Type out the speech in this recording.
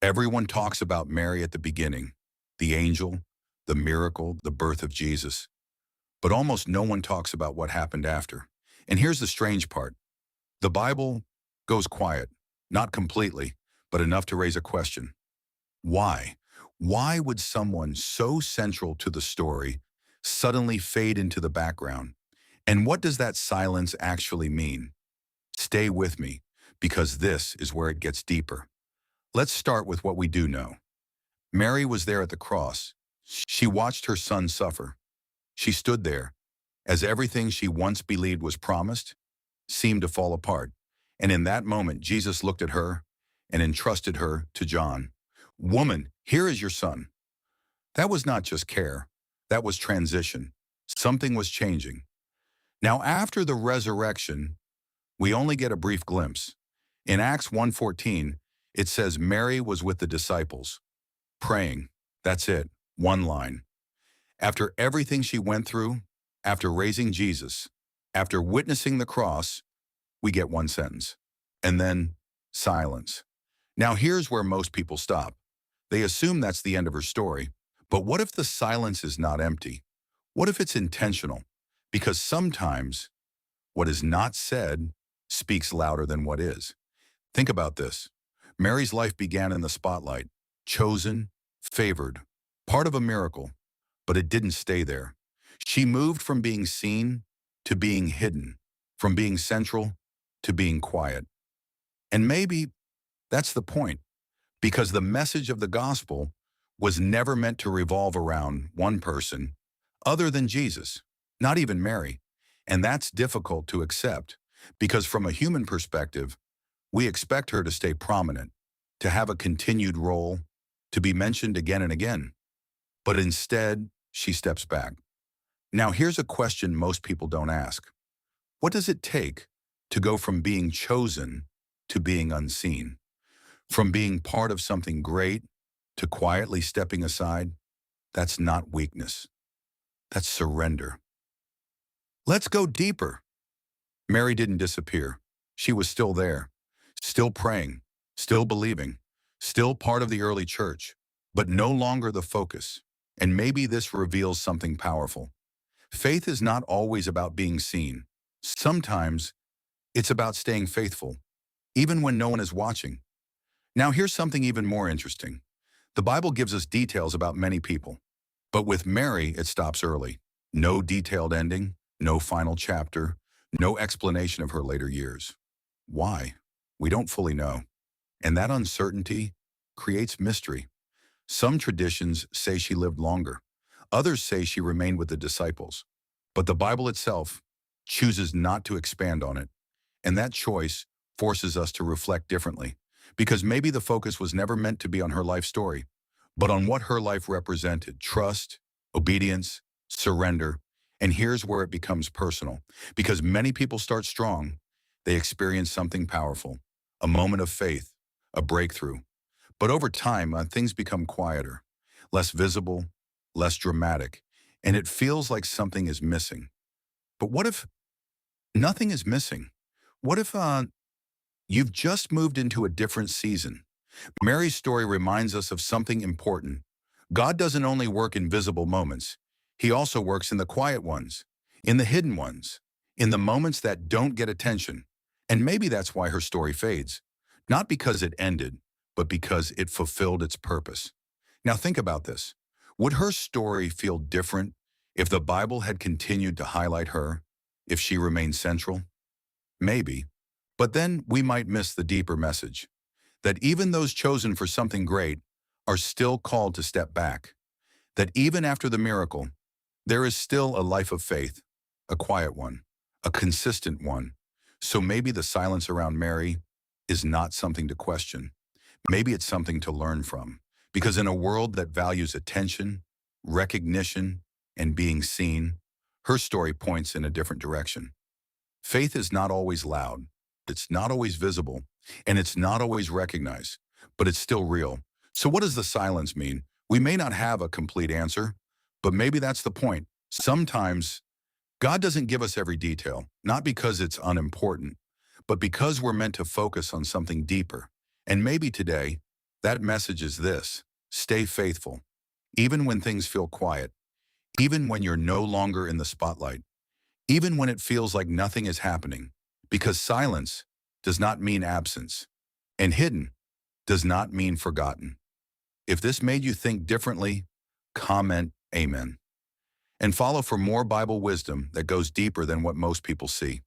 Everyone talks about Mary at the beginning, the angel, the miracle, the birth of Jesus, but almost no one talks about what happened after. And here's the strange part. The Bible goes quiet, not completely, but enough to raise a question. Why? Why would someone so central to the story suddenly fade into the background? And what does that silence actually mean? Stay with me, because this is where it gets deeper. Let's start with what we do know. Mary was there at the cross. She watched her son suffer. She stood there as everything she once believed was promised seemed to fall apart. And in that moment, Jesus looked at her and entrusted her to John. Woman, here is your son. That was not just care. That was transition. Something was changing. Now, after the resurrection, we only get a brief glimpse. In Acts 1:14, it says Mary was with the disciples, praying. That's it, one line. After everything she went through, after raising Jesus, after witnessing the cross, we get one sentence. And then silence. Now here's where most people stop. They assume that's the end of her story. But what if the silence is not empty? What if it's intentional? Because sometimes what is not said speaks louder than what is. Think about this. Mary's life began in the spotlight, chosen, favored, part of a miracle, but it didn't stay there. She moved from being seen to being hidden, from being central to being quiet. And maybe that's the point, because the message of the gospel was never meant to revolve around one person other than Jesus, not even Mary. And that's difficult to accept, because from a human perspective, we expect her to stay prominent, to have a continued role, to be mentioned again and again. But instead, she steps back. Now here's a question most people don't ask. What does it take to go from being chosen to being unseen? From being part of something great to quietly stepping aside? That's not weakness. That's surrender. Let's go deeper. Mary didn't disappear. She was still there, still praying, still believing, still part of the early church, but no longer the focus. And maybe this reveals something powerful. Faith is not always about being seen. Sometimes it's about staying faithful, even when no one is watching. Now here's something even more interesting. The Bible gives us details about many people, but with Mary, it stops early. No detailed ending, no final chapter, no explanation of her later years. Why? We don't fully know. And that uncertainty creates mystery. Some traditions say she lived longer. Others say she remained with the disciples. But the Bible itself chooses not to expand on it. And that choice forces us to reflect differently. Because maybe the focus was never meant to be on her life story, but on what her life represented: trust, obedience, surrender. And here's where it becomes personal. Because many people start strong, they experience something powerful, a moment of faith, a breakthrough. But over time, things become quieter, less visible, less dramatic, and it feels like something is missing. But what if nothing is missing? What if you've just moved into a different season? Mary's story reminds us of something important. God doesn't only work in visible moments. He also works in the quiet ones, in the hidden ones, in the moments that don't get attention. And maybe that's why her story fades. Not because it ended, but because it fulfilled its purpose. Now think about this. Would her story feel different if the Bible had continued to highlight her, if she remained central? Maybe. But then we might miss the deeper message, that even those chosen for something great are still called to step back, that even after the miracle, there is still a life of faith, a quiet one, a consistent one. So maybe the silence around Mary is not something to question. Maybe it's something to learn from, because in a world that values attention, recognition, and being seen, her story points in a different direction. Faith is not always loud. It's not always visible, and it's not always recognized, but it's still real. So what does the silence mean? We may not have a complete answer, but maybe that's the point. Sometimes God doesn't give us every detail, not because it's unimportant, but because we're meant to focus on something deeper. And maybe today, That message is this: stay faithful. Even when things feel quiet, even when you're no longer in the spotlight, even when it feels like nothing is happening, because silence does not mean absence, and hidden does not mean forgotten. If this made you think differently, comment Amen. And follow for more Bible wisdom that goes deeper than what most people see.